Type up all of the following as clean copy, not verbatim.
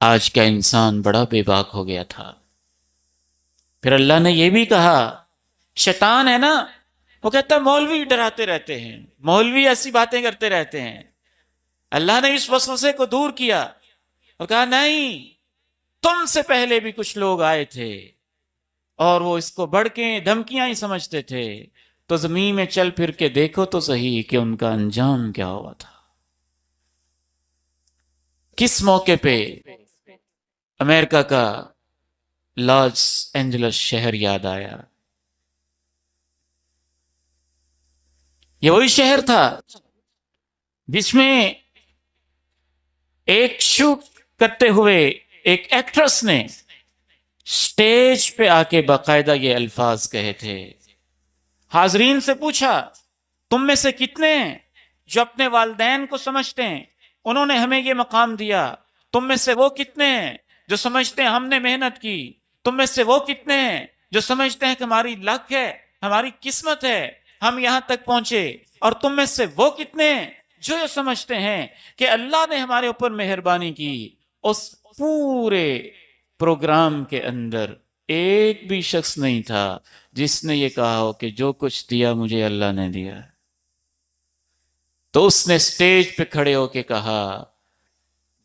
آج کا انسان بڑا بے باک ہو گیا تھا۔ پھر اللہ نے یہ بھی کہا، شیطان ہے نا، وہ کہتا ہے مولوی ڈراتے رہتے ہیں، مولوی ایسی باتیں کرتے رہتے ہیں۔ اللہ نے اس وسوسے کو دور کیا اور کہا نہیں، تم سے پہلے بھی کچھ لوگ آئے تھے اور وہ اس کو بڑکیں دھمکیاں ہی سمجھتے تھے، تو زمین میں چل پھر کے دیکھو تو صحیح کہ ان کا انجام کیا ہوا تھا۔ کس موقع پہ امریکہ کا لاس اینجلس شہر یاد آیا؟ یہ وہی شہر تھا جس میں ایک شوٹ کرتے ہوئے ایک ایکٹریس نے سٹیج پہ آ کے باقاعدہ یہ الفاظ کہے تھے۔ حاضرین سے پوچھا، تم میں سے کتنے ہیں جو اپنے والدین کو سمجھتے ہیں انہوں نے ہمیں یہ مقام دیا؟ تم میں سے وہ کتنے ہیں جو سمجھتے ہیں ہم نے محنت کی؟ تم میں سے وہ کتنے ہیں جو سمجھتے ہیں کہ ہماری لک ہے، ہماری قسمت ہے، ہم یہاں تک پہنچے؟ اور تم میں سے وہ کتنے ہیں جو یہ سمجھتے ہیں کہ اللہ نے ہمارے اوپر مہربانی کی؟ اس پورے پروگرام کے اندر ایک بھی شخص نہیں تھا جس نے یہ کہا ہو کہ جو کچھ دیا مجھے اللہ نے دیا۔ تو اس نے سٹیج پہ کھڑے ہو کے کہا،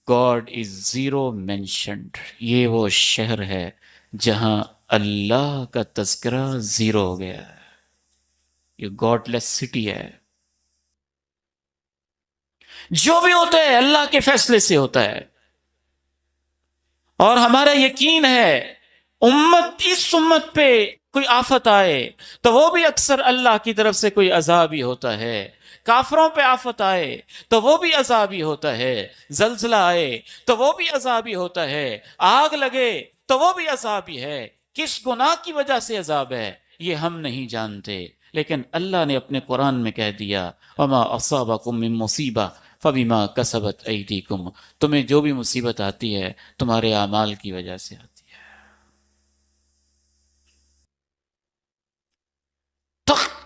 گاڈ از زیرو مینشنڈ، یہ وہ شہر ہے جہاں اللہ کا تذکرہ زیرو ہو گیا ہے، یہ گاڈ لیس سٹی ہے۔ جو بھی ہوتا ہے اللہ کے فیصلے سے ہوتا ہے، اور ہمارا یقین ہے اس امت پہ کوئی آفت آئے تو وہ بھی اکثر اللہ کی طرف سے کوئی عذاب ہی ہوتا ہے۔ کافروں پہ آفت آئے تو وہ بھی عذاب ہی ہوتا ہے، زلزلہ آئے تو وہ بھی عذاب ہی ہوتا ہے، آگ لگے تو وہ بھی عذاب ہی ہے۔ کس گناہ کی وجہ سے عذاب ہے یہ ہم نہیں جانتے، لیکن اللہ نے اپنے قرآن میں کہہ دیا، وما اصابکم من مصیبہ فبما کسبت ایدیکم، تمہیں جو بھی مصیبت آتی ہے تمہارے اعمال کی وجہ سے آتی ہے۔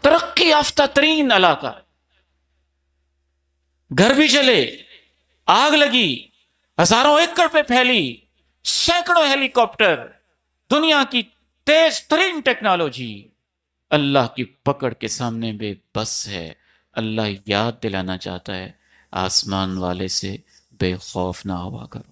ترقی یافتہ ترین علاقہ، گھر بھی چلے، آگ لگی، ہزاروں ایکڑ پہ پھیلی، سینکڑوں ہیلی کاپٹر، دنیا کی تیز ترین ٹیکنالوجی اللہ کی پکڑ کے سامنے بے بس ہے۔ اللہ یاد دلانا چاہتا ہے، آسمان والے سے بے خوف نہ ہوا کرو۔